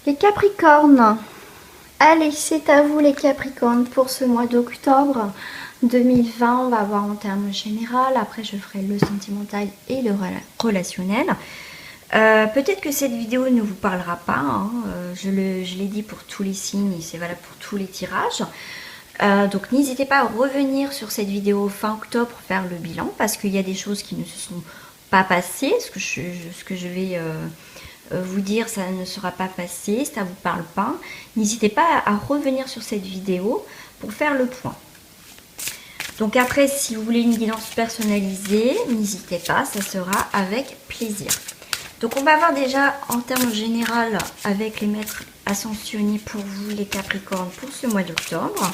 Les Capricornes. Allez, c'est à vous les Capricornes pour ce mois d'octobre 2020. On va voir en termes général. Après, je ferai le sentimental et le relationnel. Peut-être que cette vidéo ne vous parlera pas. Hein. Je l'ai dit pour tous les signes et c'est valable pour tous les tirages. Donc n'hésitez pas à revenir sur cette vidéo fin octobre pour faire le bilan parce qu'il y a des choses qui ne se sont pas passées. Ce que je vais vous dire, ça ne sera pas passé, ça ne vous parle pas. N'hésitez pas à revenir sur cette vidéo pour faire le point. Donc après, si vous voulez une guidance personnalisée, n'hésitez pas, ça sera avec plaisir. Donc on va voir déjà en termes général avec les maîtres ascensionnés pour vous les Capricornes pour ce mois d'octobre.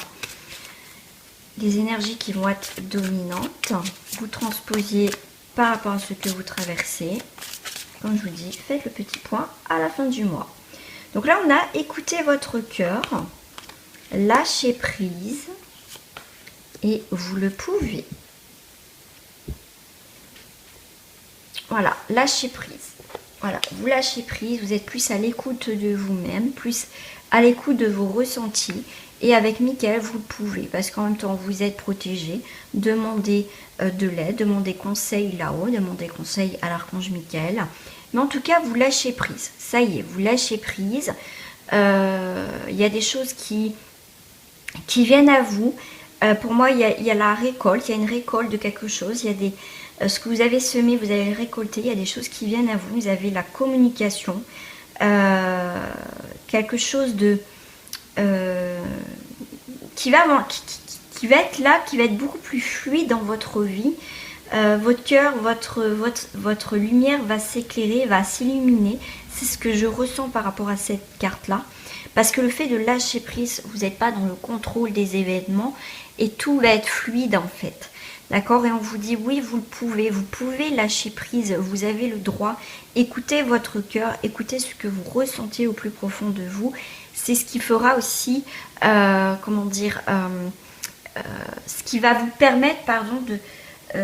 Les énergies qui vont être dominantes, vous transposiez par rapport à ce que vous traversez. Comme je vous dis, faites le petit point à la fin du mois. Donc là, on a écouté votre cœur, lâchez prise et vous le pouvez. Voilà, lâchez prise. Voilà, vous lâchez prise, vous êtes plus à l'écoute de vous-même, plus à l'écoute de vos ressentis. Et avec Mickaël, vous le pouvez, parce qu'en même temps, vous êtes protégé. Demandez de l'aide, demandez conseil là-haut, demandez conseil à l'archange Mickaël. Mais en tout cas, vous lâchez prise. Ça y est, vous lâchez prise. Il y a des choses qui viennent à vous. Pour moi, il y a la récolte, il y a une récolte de quelque chose. Il y a des, ce que vous avez semé, vous allez récolter. Il y a des choses qui viennent à vous. Vous avez la communication. Quelque chose de... qui va être là, qui va être beaucoup plus fluide dans votre vie. Votre cœur, votre lumière va s'éclairer, va s'illuminer. C'est ce que je ressens par rapport à cette carte-là. Parce que le fait de lâcher prise, vous n'êtes pas dans le contrôle des événements et tout va être fluide en fait. D'accord? Et on vous dit oui, vous pouvez lâcher prise, vous avez le droit. Écoutez votre cœur, écoutez ce que vous ressentez au plus profond de vous. C'est ce qui fera aussi, comment dire, ce qui va vous permettre, pardon,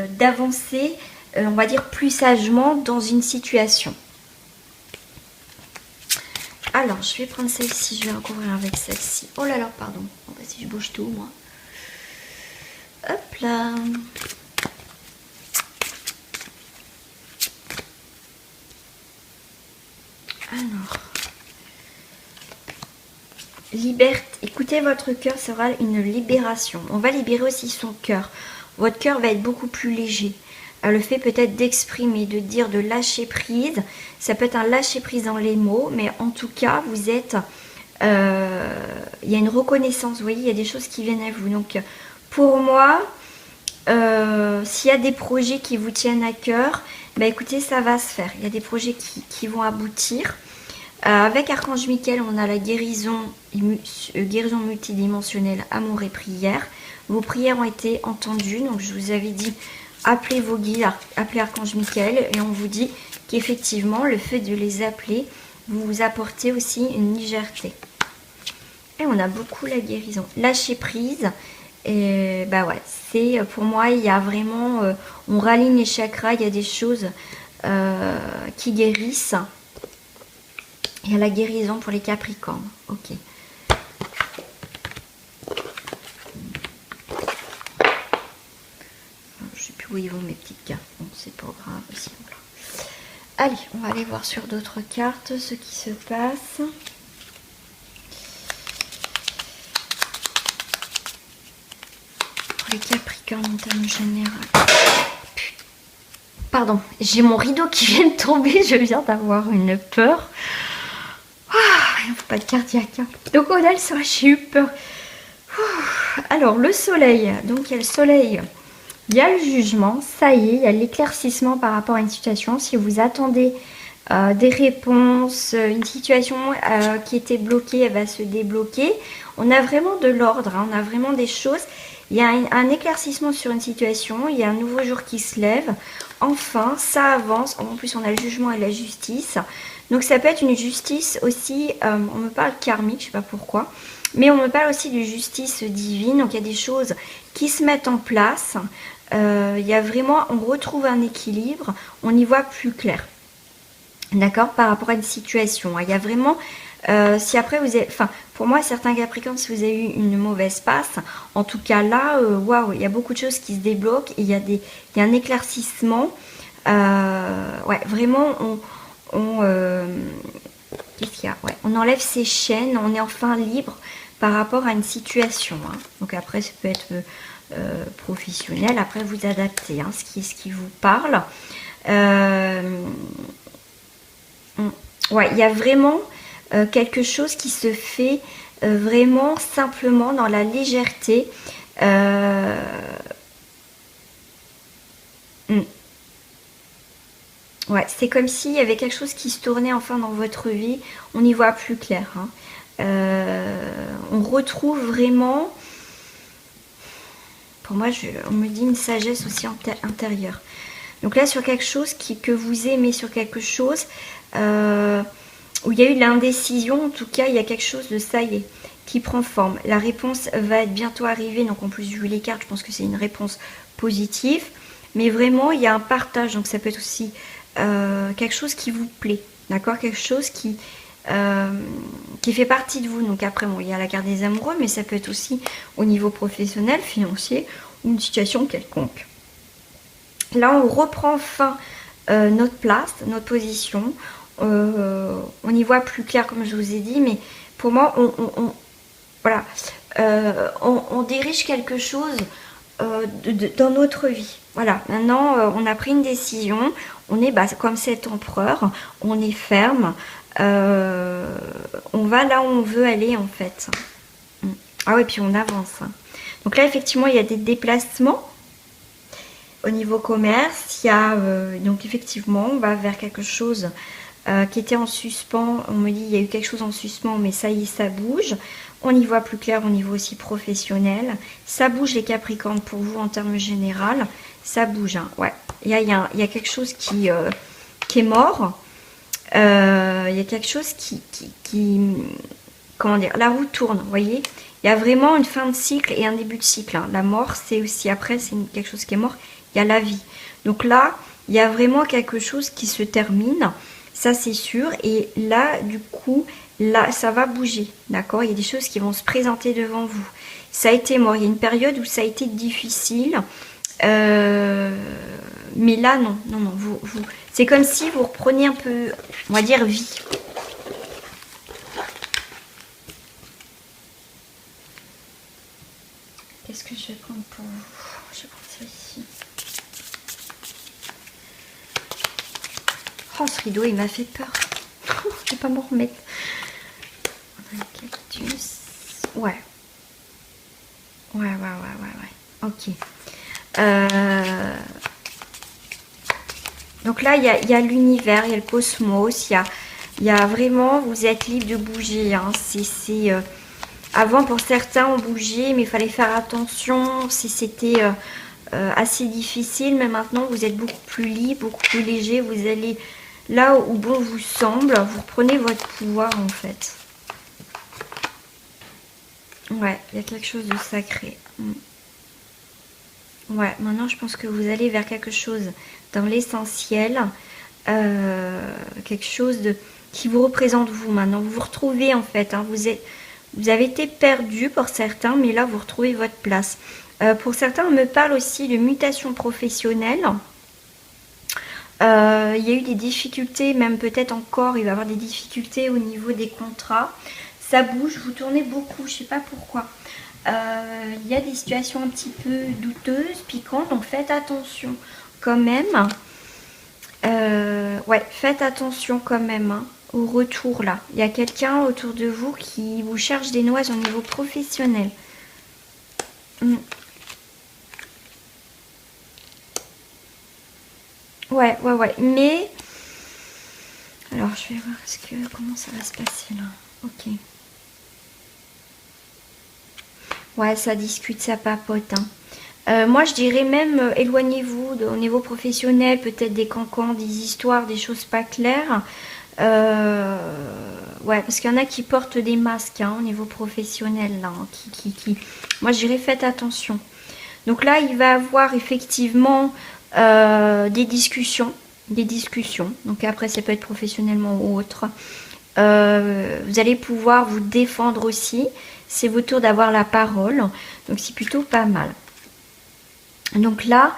d'avancer, on va dire, plus sagement dans une situation. Alors, je vais prendre celle-ci, je vais recouvrir avec celle-ci. Oh là là, pardon. Bon, bah, si je bouge tout, moi. Hop là. Alors. Liberté. Écoutez votre cœur, sera une libération. On va libérer aussi son cœur. Votre cœur va être beaucoup plus léger. Le fait peut-être d'exprimer, de dire, de lâcher prise. Ça peut être un lâcher prise dans les mots, mais en tout cas, vous êtes... il y a une reconnaissance, vous voyez, il y a des choses qui viennent à vous. Donc, pour moi, s'il y a des projets qui vous tiennent à cœur, bah écoutez, ça va se faire. Il y a des projets qui vont aboutir. Avec Archange Mickaël, on a la guérison multidimensionnelle, amour et prière. Vos prières ont été entendues, donc je vous avais dit, appelez vos guides, appelez Archange Mickaël, et on vous dit qu'effectivement, le fait de les appeler, vous apportez aussi une légèreté. Et on a beaucoup la guérison. Lâcher prise, et bah ouais, c'est pour moi, il y a vraiment, on raligne les chakras, il y a des choses qui guérissent. Il y a la guérison pour les Capricornes. Ok. Je ne sais plus où ils vont mes petites cartes. Bon, c'est pas grave aussi. Voilà. Allez, on va aller voir sur d'autres cartes ce qui se passe. Pour les Capricornes en termes généraux. Pardon, j'ai mon rideau qui vient de tomber. Je viens d'avoir une peur. Il ne faut pas de cardiaque. Donc on a le soleil, j'ai eu peur. Alors le soleil, donc il y a le soleil, il y a le jugement, ça y est, il y a l'éclaircissement par rapport à une situation. Si vous attendez des réponses, une situation qui était bloquée, elle va se débloquer. On a vraiment de l'ordre, hein, on a vraiment des choses. Il y a un éclaircissement sur une situation, il y a un nouveau jour qui se lève. Enfin, ça avance. En plus, on a le jugement et la justice. Donc, ça peut être une justice aussi, on me parle karmique, je ne sais pas pourquoi. Mais on me parle aussi de justice divine. Donc, il y a des choses qui se mettent en place. Il y a vraiment, on retrouve un équilibre. On y voit plus clair. D'accord, par rapport à une situation. Il y a vraiment Si après vous avez, enfin, pour moi, certains Capricornes, si vous avez eu une mauvaise passe, en tout cas là, waouh, il y a beaucoup de choses qui se débloquent, et il y a un éclaircissement. Ouais, vraiment, qu'est-ce qu'il y a? Ouais, on enlève ses chaînes, on est enfin libre par rapport à une situation. Hein. Donc après, ça peut être professionnel. Après, vous adaptez hein, ce qui vous parle. Ouais, il y a vraiment quelque chose qui se fait vraiment simplement dans la légèreté. Ouais, c'est comme s'il y avait quelque chose qui se tournait enfin dans votre vie. On y voit plus clair. Hein. On retrouve vraiment, pour moi, on me dit une sagesse aussi intérieure. Donc là, sur quelque chose que vous aimez, sur quelque chose où il y a eu de l'indécision, en tout cas, il y a quelque chose de ça y est, qui prend forme. La réponse va être bientôt arrivée, donc en plus, vu les cartes, je pense que c'est une réponse positive. Mais vraiment, il y a un partage, donc ça peut être aussi quelque chose qui vous plaît, d'accord? Quelque chose qui fait partie de vous. Donc après, bon, il y a la carte des amoureux, mais ça peut être aussi au niveau professionnel, financier, ou une situation quelconque. Là, on reprend enfin notre place, notre position. On y voit plus clair, comme je vous ai dit, mais pour moi, voilà, on dirige quelque chose dans notre vie. Voilà, maintenant, on a pris une décision. On est comme cet empereur, on est ferme. On va là où on veut aller, en fait. Ah ouais, puis on avance. Donc là, effectivement, il y a des déplacements. Au niveau commerce, il y a donc effectivement, on va vers quelque chose qui était en suspens. On me dit il y a eu quelque chose en suspens, mais ça y est, ça bouge. On y voit plus clair au niveau aussi professionnel. Ça bouge les Capricornes pour vous en termes général. Ça bouge, hein, ouais. Il y a quelque chose qui est mort. Il y a quelque chose qui comment dire, la roue tourne, vous voyez. Il y a vraiment une fin de cycle et un début de cycle. Hein. La mort, c'est aussi après, c'est quelque chose qui est mort. Il y a la vie. Donc là, il y a vraiment quelque chose qui se termine. Ça, c'est sûr. Et là, du coup, là, ça va bouger. D'accord? Il y a des choses qui vont se présenter devant vous. Ça a été mort. Il y a une période où ça a été difficile. Mais là, non. Non, non. C'est comme si vous repreniez un peu, on va dire, vie. Qu'est-ce que je vais prendre pour vous? Je vais prendre ça ici. Oh, ce rideau, il m'a fait peur. Je vais pas m'en remettre. Un cactus. Ouais. Ouais. Ok. Donc là, il y a l'univers, il y a le cosmos, il y a vraiment, vous êtes libre de bouger. Hein. Avant, pour certains, on bougeait, mais il fallait faire attention. C'était assez difficile, mais maintenant, vous êtes beaucoup plus libre, beaucoup plus léger. Vous allez là où bon vous semble. Vous reprenez votre pouvoir, en fait. Ouais, il y a quelque chose de sacré. Ouais, maintenant, je pense que vous allez vers quelque chose dans l'essentiel. Quelque chose qui vous représente vous, maintenant. Vous vous retrouvez, en fait. Hein, vous avez été perdu pour certains, mais là, vous retrouvez votre place. Pour certains, on me parle aussi de mutation professionnelle. Il y a eu des difficultés, même peut-être encore, il va y avoir des difficultés au niveau des contrats. Ça bouge, vous tournez beaucoup, je ne sais pas pourquoi. Il y a des situations un petit peu douteuses, piquantes, donc faites attention quand même. Ouais, faites attention quand même hein, au retour là. Il y a quelqu'un autour de vous qui vous cherche des noises au niveau professionnel. Ouais. Mais, alors je vais voir comment ça va se passer là. Ok. Ouais, ça discute, ça papote. Hein. Moi, je dirais même, éloignez-vous au niveau professionnel, peut-être des cancans, des histoires, des choses pas claires. Ouais, parce qu'il y en a qui portent des masques hein, au niveau professionnel. Là, hein, Moi, je dirais, faites attention. Donc là, il va y avoir effectivement des discussions. Donc après, ça peut être professionnellement ou autre. Vous allez pouvoir vous défendre aussi. C'est votre tour d'avoir la parole. Donc c'est plutôt pas mal. Donc là,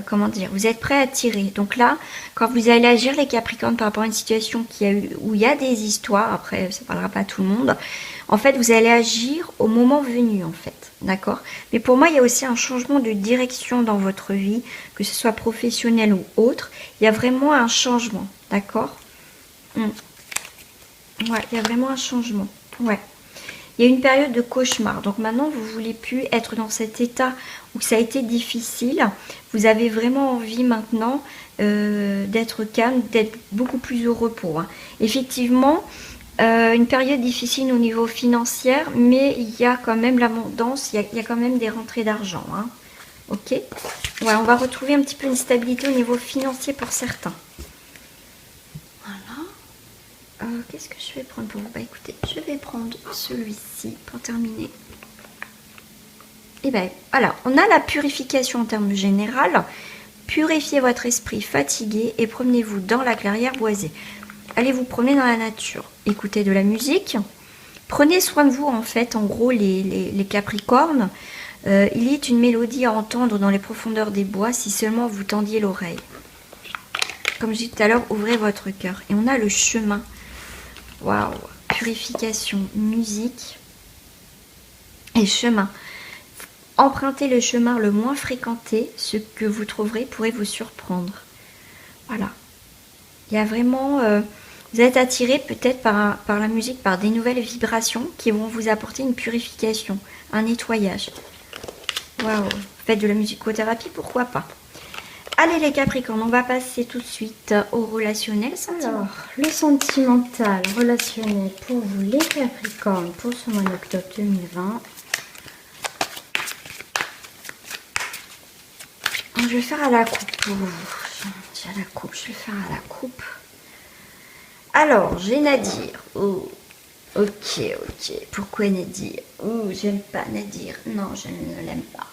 comment dire, vous êtes prêt à tirer. Donc là, quand vous allez agir les Capricornes par rapport à une situation où il y a des histoires, après ça ne parlera pas à tout le monde, en fait vous allez agir au moment venu en fait, d'accord. Mais pour moi il y a aussi un changement de direction dans votre vie, que ce soit professionnel ou autre, il y a vraiment un changement, d'accord. Ouais, il y a vraiment un changement, ouais. Il y a une période de cauchemar. Donc maintenant, vous ne voulez plus être dans cet état où ça a été difficile. Vous avez vraiment envie maintenant d'être calme, d'être beaucoup plus heureux pour. Effectivement, une période difficile au niveau financier, mais il y a quand même l'abondance, il y a quand même des rentrées d'argent. Hein. Ok. Ouais, on va retrouver un petit peu une stabilité au niveau financier pour certains. Qu'est-ce que je vais prendre pour vous? Bah écoutez, je vais prendre celui-ci pour terminer. Et ben voilà, on a la purification en termes général. Purifiez votre esprit fatigué et promenez-vous dans la clairière boisée. Allez vous promener dans la nature. Écoutez de la musique. Prenez soin de vous en fait, en gros les Capricornes. Il y a une mélodie à entendre dans les profondeurs des bois si seulement vous tendiez l'oreille. Comme je dis tout à l'heure, ouvrez votre cœur. Et on a le chemin. Waouh, purification, musique et chemin. Empruntez le chemin le moins fréquenté, ce que vous trouverez pourrait vous surprendre. Voilà. Il y a vraiment... vous êtes attiré peut-être par la musique, par des nouvelles vibrations qui vont vous apporter une purification, un nettoyage. Waouh, faites de la musicothérapie, pourquoi pas. Allez les Capricornes, on va passer tout de suite au relationnel sentimental. Alors, le sentimental relationnel pour vous les Capricornes pour ce mois d'octobre 2020. Je vais faire à la coupe pour vous. Je vais faire à la coupe. Alors, j'ai Nadir. Oh, ok. Pourquoi Nadir? Oh, j'aime pas Nadir. Non, je ne l'aime pas.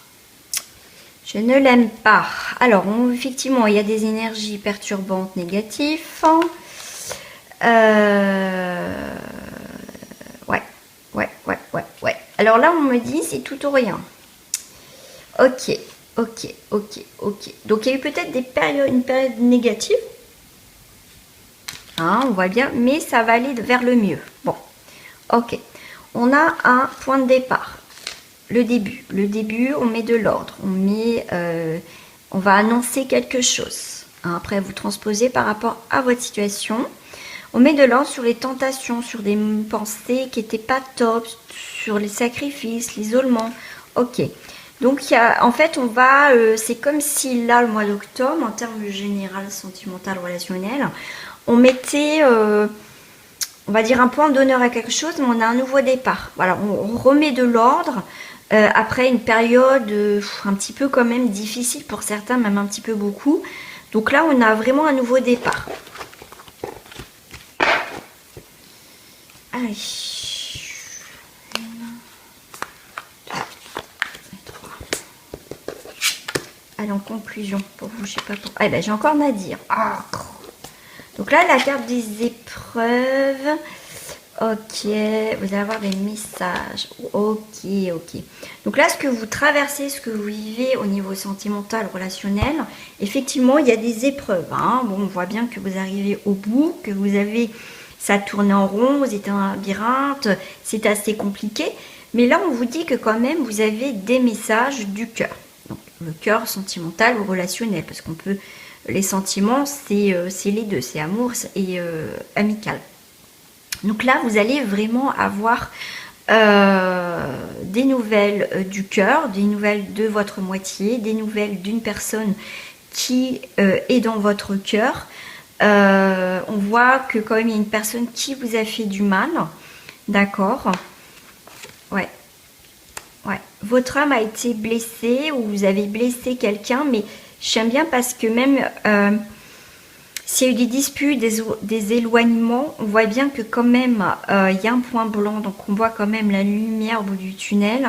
Je ne l'aime pas. Alors, effectivement, il y a des énergies perturbantes négatives. Ouais. Alors là, on me dit, c'est tout ou rien. Ok. Donc, il y a eu peut-être une période négative. Hein, on voit bien, mais ça va aller vers le mieux. Bon, ok. On a un point de départ. Le début, on met de l'ordre, on va annoncer quelque chose. Hein, après, vous transposez par rapport à votre situation. On met de l'ordre sur les tentations, sur des pensées qui n'étaient pas top, sur les sacrifices, l'isolement. Ok. Donc, en fait, c'est comme si là, le mois d'octobre, en termes général, sentimental, relationnel, on mettait... on va dire un point d'honneur à quelque chose, mais on a un nouveau départ. Voilà, on remet de l'ordre après une période un petit peu quand même difficile pour certains, même un petit peu beaucoup. Donc là, on a vraiment un nouveau départ. Allez. 1, 2, 3. Allez, en conclusion, pour vous, je sais pas pour... Ah ben, j'ai encore Nadir. Ah. Donc là, la carte des épreuves... Ok, vous allez avoir des messages. Ok. Donc là, ce que vous traversez, ce que vous vivez au niveau sentimental, relationnel, effectivement, il y a des épreuves. Hein. Bon, on voit bien que vous arrivez au bout, que vous avez... Ça tourne en rond, vous êtes un labyrinthe, c'est assez compliqué. Mais là, on vous dit que quand même, vous avez des messages du cœur. Donc, le cœur sentimental ou relationnel, parce qu'on peut... Les sentiments, c'est les deux, c'est amour et amical. Donc là, vous allez vraiment avoir des nouvelles du cœur, des nouvelles de votre moitié, des nouvelles d'une personne qui est dans votre cœur. On voit que quand même, il y a une personne qui vous a fait du mal. D'accord? Ouais. Votre âme a été blessée ou vous avez blessé quelqu'un, mais j'aime bien parce que même... s'il y a eu des disputes, des éloignements, on voit bien que quand même, il y a un point blanc, donc on voit quand même la lumière au bout du tunnel.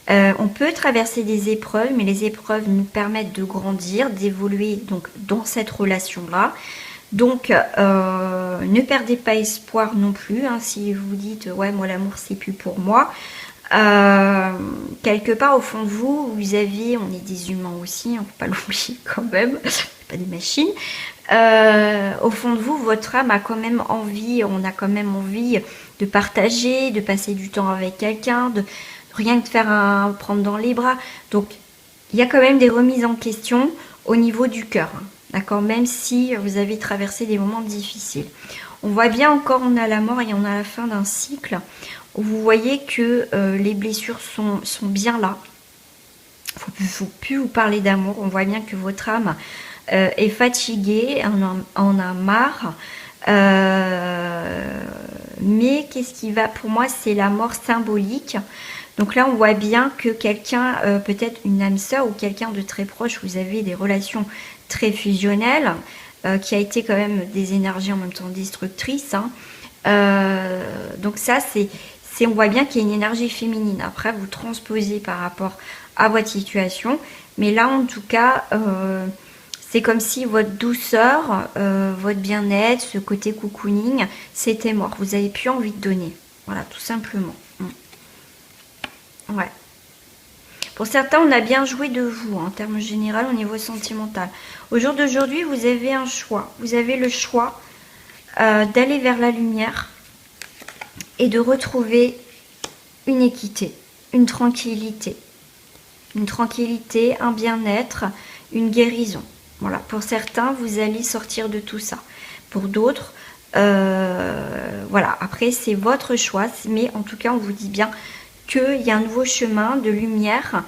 On peut traverser des épreuves, mais les épreuves nous permettent de grandir, d'évoluer donc dans cette relation-là. Donc, Ne perdez pas espoir non plus, hein, si vous dites ouais moi l'amour c'est plus pour moi. Quelque part au fond de vous, vous avez, on est des humains aussi, hein, faut pas l'oublier quand même, pas des machines. Au fond de vous, votre âme a quand même envie, on a quand même envie de partager, de passer du temps avec quelqu'un, de rien que faire prendre dans les bras. Donc il y a quand même des remises en question au niveau du cœur, hein, d'accord, même si vous avez traversé des moments difficiles. On voit bien encore, on a la mort et on a la fin d'un cycle. Vous voyez que les blessures sont bien là. Il ne faut plus vous parler d'amour. On voit bien que votre âme est fatiguée, en a marre. Mais qu'est-ce qui va pour moi, c'est la mort symbolique. Donc là, on voit bien que quelqu'un, peut-être une âme sœur ou quelqu'un de très proche, vous avez des relations très fusionnelles, qui a été quand même des énergies en même temps destructrices. Hein. Donc ça, on voit bien qu'il y a une énergie féminine. Après, vous transposez par rapport à votre situation. Mais là, en tout cas, c'est comme si votre douceur, votre bien-être, ce côté cocooning, c'était mort. Vous n'avez plus envie de donner. Voilà, tout simplement. Ouais. Pour certains, on a bien joué de vous, hein, en termes généraux, au niveau sentimental. Au jour d'aujourd'hui, vous avez un choix. Vous avez le choix d'aller vers la lumière et de retrouver une équité, une tranquillité, un bien-être, une guérison. Voilà, pour certains, vous allez sortir de tout ça. Pour d'autres, voilà, après c'est votre choix, mais en tout cas, on vous dit bien qu'il y a un nouveau chemin de lumière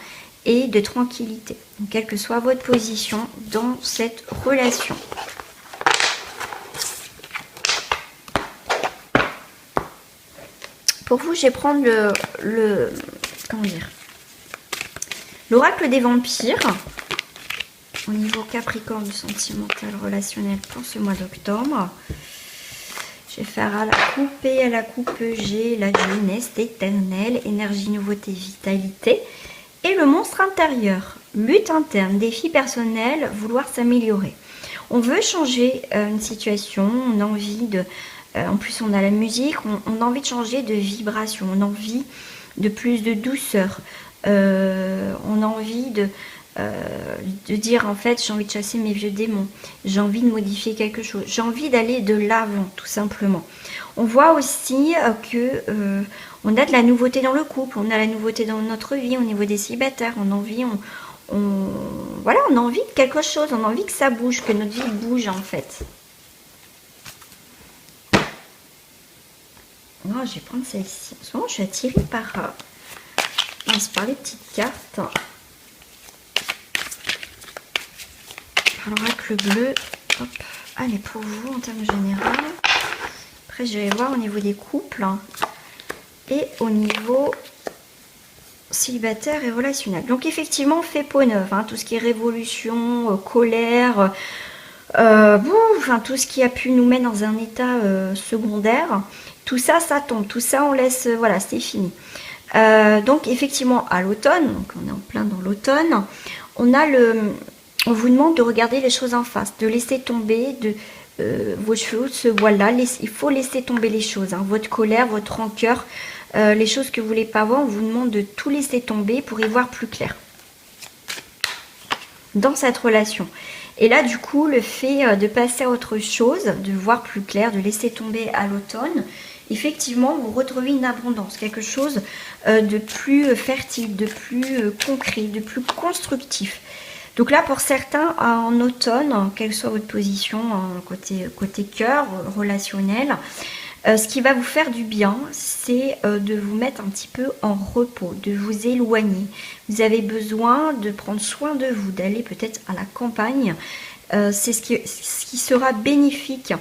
et de tranquillité. Donc, quelle que soit votre position dans cette relation. Pour vous, je vais prendre comment dire, l'oracle des vampires au niveau Capricorne, sentimental, relationnel pour ce mois d'octobre. Je vais faire à la coupe et à la coupe G, la jeunesse éternelle, énergie, nouveauté, vitalité. Et le monstre intérieur, lutte interne, défi personnel, vouloir s'améliorer. On veut changer une situation, on a envie de... en plus, on a la musique, on a envie de changer de vibration, on a envie de plus de douceur. On a envie de dire en fait j'ai envie de chasser mes vieux démons, j'ai envie de modifier quelque chose, j'ai envie d'aller de l'avant tout simplement. On voit aussi que on a de la nouveauté dans le couple, on a la nouveauté dans notre vie au niveau des célibataires, on a envie, voilà, on a envie de quelque chose, on a envie que ça bouge, que notre vie bouge en fait. Non, je vais prendre celle-ci. En ce moment je suis attirée par les petites cartes. L'oracle bleu, hop, allez pour vous en termes généraux. Après je vais voir au niveau des couples et au niveau célibataire et relationnel. Donc effectivement, fait peau neuve, hein, tout ce qui est révolution, colère, enfin tout ce qui a pu nous mettre dans un état secondaire, tout ça, ça tombe, tout ça on laisse, voilà, c'est fini. Donc effectivement à l'automne, donc on est en plein dans l'automne, on vous demande de regarder les choses en face, de laisser tomber vos cheveux, ce voile-là. Il faut laisser tomber les choses, hein, votre colère, votre rancœur, les choses que vous ne voulez pas voir. On vous demande de tout laisser tomber pour y voir plus clair dans cette relation. Et là, du coup, le fait de passer à autre chose, de voir plus clair, de laisser tomber à l'automne, effectivement, vous retrouvez une abondance, quelque chose de plus fertile, de plus concret, de plus constructif. Donc là, pour certains, en automne, quelle soit votre position, côté cœur, relationnel, ce qui va vous faire du bien, c'est de vous mettre un petit peu en repos, de vous éloigner. Vous avez besoin de prendre soin de vous, d'aller peut-être à la campagne. C'est ce qui sera bénéfique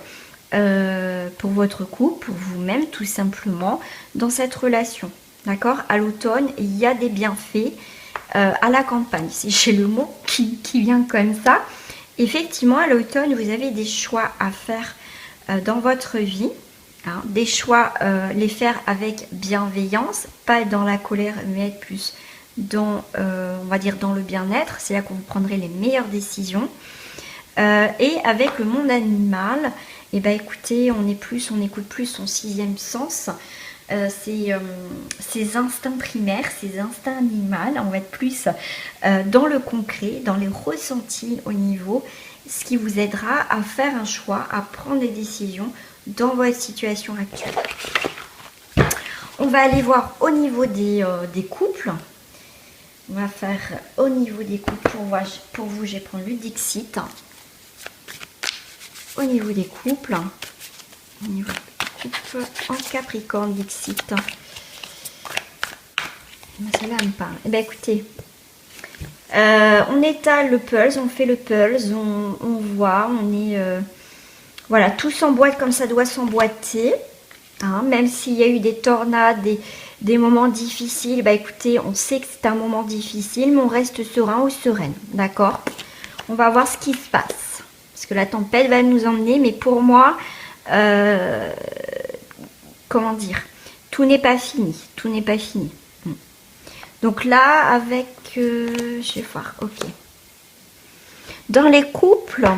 pour votre couple, pour vous-même, tout simplement, dans cette relation. D'accord ? À l'automne, il y a des bienfaits. À la campagne, si j'ai le mot qui vient comme ça. Effectivement, à l'automne, vous avez des choix à faire dans votre vie, hein, des choix, les faire avec bienveillance, pas être dans la colère, mais être plus dans, on va dire, dans le bien-être. C'est là que vous prendrez les meilleures décisions. Et avec le monde animal, Et bah écoutez, on écoute plus son sixième sens, ses instincts primaires, ses instincts animaux. On va être plus dans le concret, dans les ressentis au niveau, ce qui vous aidera à faire un choix, à prendre des décisions dans votre situation actuelle. On va aller voir au niveau des couples. On va faire au niveau des couples pour vous, je vais prendre le Dixit. Au niveau des couples, en Capricorne, Dixit. Celle-là me parle. Eh bien écoutez, on étale le pulse, on fait le pulse, on voit, on est... voilà, tout s'emboîte comme ça doit s'emboîter. Hein, même s'il y a eu des tornades, des moments difficiles, bah écoutez, on sait que c'est un moment difficile, mais on reste serein ou sereine, d'accord? On va voir ce qui se passe, parce que la tempête va nous emmener, mais pour moi, comment dire, tout n'est pas fini, tout n'est pas fini. Donc là, avec, je vais voir, ok. Dans les couples...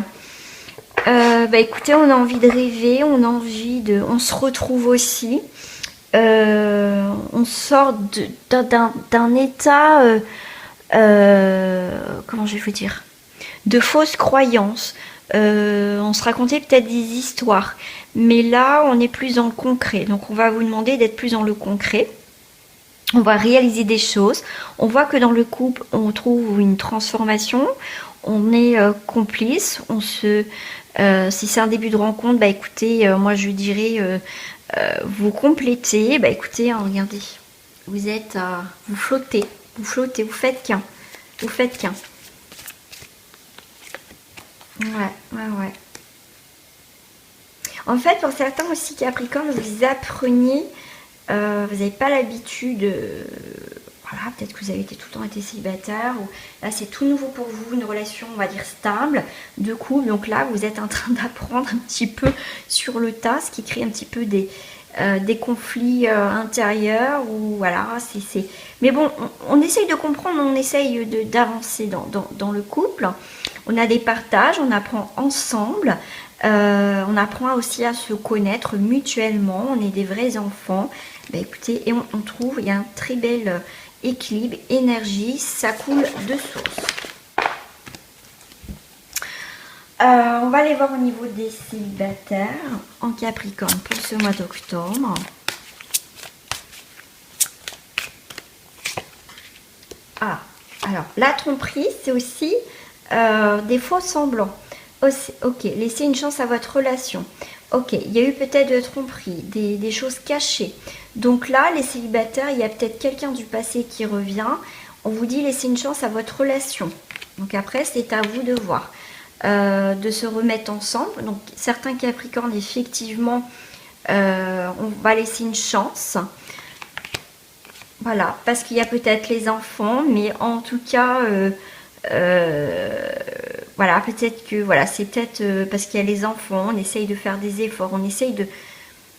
bah écoutez, on a envie de rêver, on se retrouve aussi, on sort d'un état, comment je vais vous dire, de fausses croyances, on se racontait peut-être des histoires, mais là on est plus dans le concret, donc on va vous demander d'être plus dans le concret. On va réaliser des choses, on voit que dans le couple on trouve une transformation, on est complice, si c'est un début de rencontre, bah écoutez, moi je dirais, vous complétez, bah écoutez, hein, regardez, vous êtes, vous flottez, vous faites qu'un, Ouais. En fait, pour certains aussi Capricorne, vous apprenez, vous n'avez pas l'habitude... Voilà, peut-être que vous avez tout le temps été célibataire, ou là c'est tout nouveau pour vous, une relation on va dire stable, de couple, donc là vous êtes en train d'apprendre un petit peu sur le tas, ce qui crée un petit peu des conflits intérieurs, ou voilà, mais bon, on essaye de comprendre, on essaye d'avancer dans le couple, on a des partages, on apprend ensemble, on apprend aussi à se connaître mutuellement, on est des vrais enfants, bah, écoutez, et on trouve, il y a un très bel... équilibre, énergie, ça coule de source. On va aller voir au niveau des célibataires en Capricorne pour ce mois d'octobre. Ah, alors la tromperie, c'est aussi des faux semblants. Ok, laissez une chance à votre relation. Ok, il y a eu peut-être de tromperie, des choses cachées. Donc là, les célibataires, il y a peut-être quelqu'un du passé qui revient. On vous dit laissez une chance à votre relation. Donc après, c'est à vous de voir, de se remettre ensemble. Donc certains Capricornes, effectivement, on va laisser une chance. Voilà, parce qu'il y a peut-être les enfants, mais en tout cas... voilà, peut-être que voilà, c'est peut-être parce qu'il y a les enfants, on essaye de faire des efforts, on essaye de...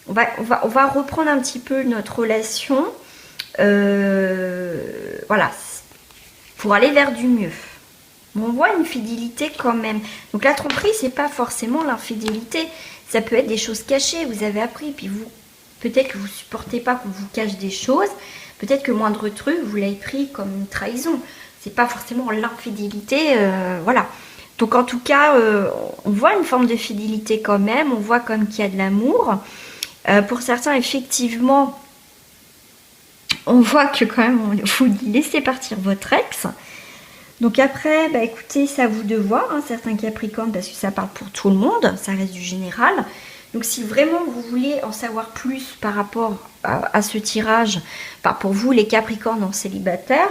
On va reprendre un petit peu notre relation, voilà, pour aller vers du mieux. On voit une fidélité quand même. Donc la tromperie, c'est pas forcément l'infidélité, ça peut être des choses cachées, vous avez appris, puis vous, peut-être que vous supportez pas qu'on vous cache des choses, peut-être que moindre truc, vous l'avez pris comme une trahison. C'est pas forcément l'infidélité, voilà. Donc en tout cas, on voit une forme de fidélité quand même, on voit comme qu'il y a de l'amour. Pour certains, effectivement, on voit que quand même, vous laissez partir votre ex. Donc après, bah écoutez, c'est à vous de voir, hein, certains Capricornes, parce que ça parle pour tout le monde, ça reste du général. Donc si vraiment vous voulez en savoir plus par rapport à ce tirage, enfin pour vous les Capricornes en célibataire,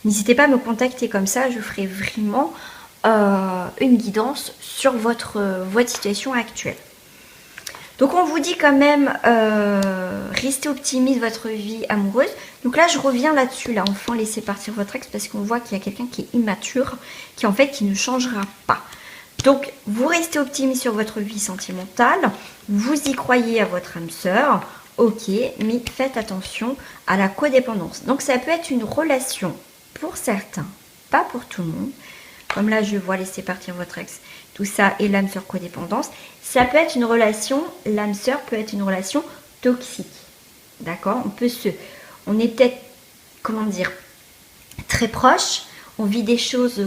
n'hésitez pas à me contacter, comme ça je ferai vraiment une guidance sur votre situation actuelle. Donc on vous dit quand même, restez optimiste votre vie amoureuse. Donc là je reviens là-dessus, là enfin laissez partir votre ex, parce qu'on voit qu'il y a quelqu'un qui est immature, qui en fait qui ne changera pas. Donc, vous restez optimiste sur votre vie sentimentale, vous y croyez à votre âme sœur, ok, mais faites attention à la codépendance. Donc, ça peut être une relation pour certains, pas pour tout le monde, comme là je vois laisser partir votre ex, tout ça, et l'âme sœur codépendance, ça peut être une relation, l'âme sœur peut être une relation toxique. D'accord? On est peut-être, comment dire, très proche, on vit des choses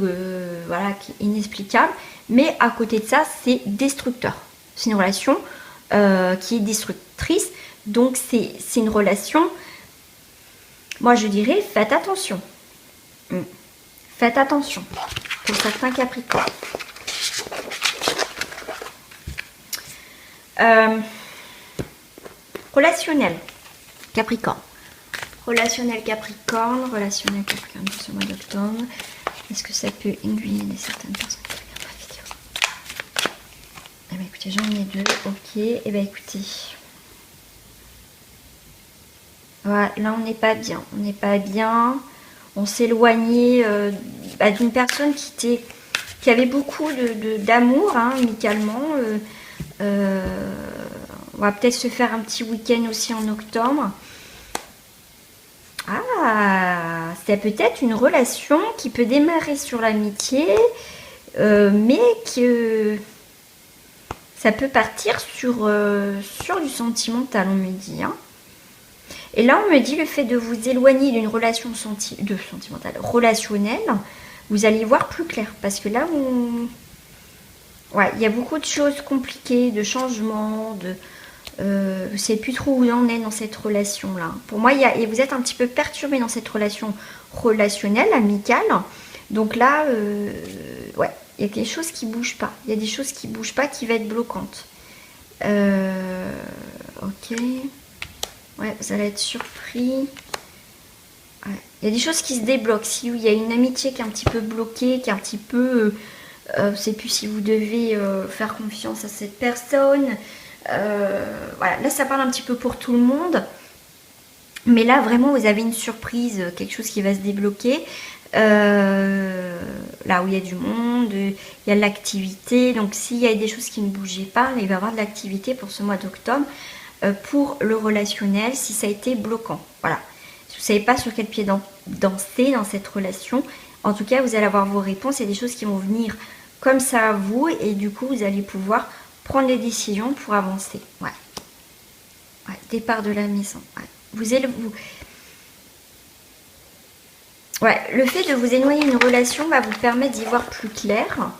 voilà, inexplicables, mais à côté de ça, c'est destructeur. C'est une relation qui est destructrice, donc c'est une relation, moi je dirais, faites attention. Faites attention pour certains Capricornes. Relationnel Capricorne. Relationnel Capricorne pour ce mois d'octobre. Est-ce que ça peut aiguiller certaines personnes qui regardent la vidéo? Eh bien écoutez, j'en ai deux, ok. Eh bien écoutez. Voilà, là on n'est pas bien. On n'est pas bien. On s'éloignait d'une personne qui avait beaucoup d'amour, hein, amicalement. On va peut-être se faire un petit week-end aussi en octobre. Ah, c'est peut-être une relation qui peut démarrer sur l'amitié, mais que ça peut partir sur du sentimental, on me dit. Hein. Et là, on me dit le fait de vous éloigner d'une relation sentimentale, relationnelle, vous allez voir plus clair. Parce que là, ouais, il y a beaucoup de choses compliquées, de changements, je ne sais plus trop où on est dans cette relation-là. Pour moi, et vous êtes un petit peu perturbé dans cette relation relationnelle, amicale. Donc là, ouais, il y a quelque chose qui ne bouge pas. Il y a des choses qui ne bougent pas, qui vont être bloquantes. Ok. Ouais, vous allez être surpris. Ouais. Il y a des choses qui se débloquent. Si il y a une amitié qui est un petit peu bloquée, qui est un petit peu... je ne sais plus si vous devez faire confiance à cette personne. Voilà, là ça parle un petit peu pour tout le monde, mais là vraiment vous avez une surprise, quelque chose qui va se débloquer, là où il y a du monde, il y a de l'activité. Donc s'il y a des choses qui ne bougeaient pas, il va y avoir de l'activité pour ce mois d'octobre, pour le relationnel, si ça a été bloquant. Voilà, si vous ne savez pas sur quel pied danser dans cette relation, en tout cas vous allez avoir vos réponses. Il y a des choses qui vont venir comme ça à vous, et du coup vous allez pouvoir prendre des décisions pour avancer. Ouais. Ouais, départ de la maison. Ouais. Ouais, le fait de vous éloigner d'une relation va vous permettre d'y voir plus clair.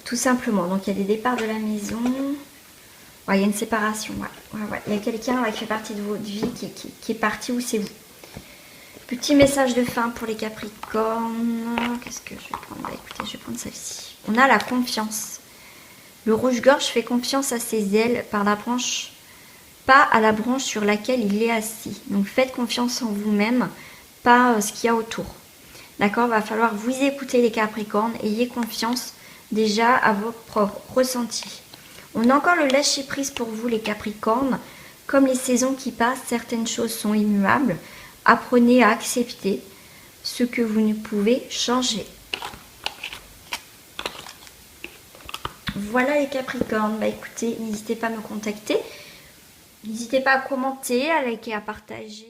Tout simplement. Donc il y a des départs de la maison. Ouais, il y a une séparation. Ouais. Ouais. Il y a quelqu'un qui fait partie de votre vie qui est parti, ou c'est vous. Petit message de fin pour les Capricornes. Qu'est-ce que je vais prendre? Bah, écoutez, je vais prendre celle-ci. On a la confiance. Le rouge-gorge fait confiance à ses ailes par la branche, pas à la branche sur laquelle il est assis. Donc faites confiance en vous-même, pas ce qu'il y a autour. D'accord? Va falloir vous écouter les Capricornes, ayez confiance déjà à vos propres ressentis. On a encore le lâcher-prise pour vous les Capricornes. Comme les saisons qui passent, certaines choses sont immuables. Apprenez à accepter ce que vous ne pouvez changer. Voilà les Capricornes. Bah écoutez, n'hésitez pas à me contacter. N'hésitez pas à commenter, à liker, à partager.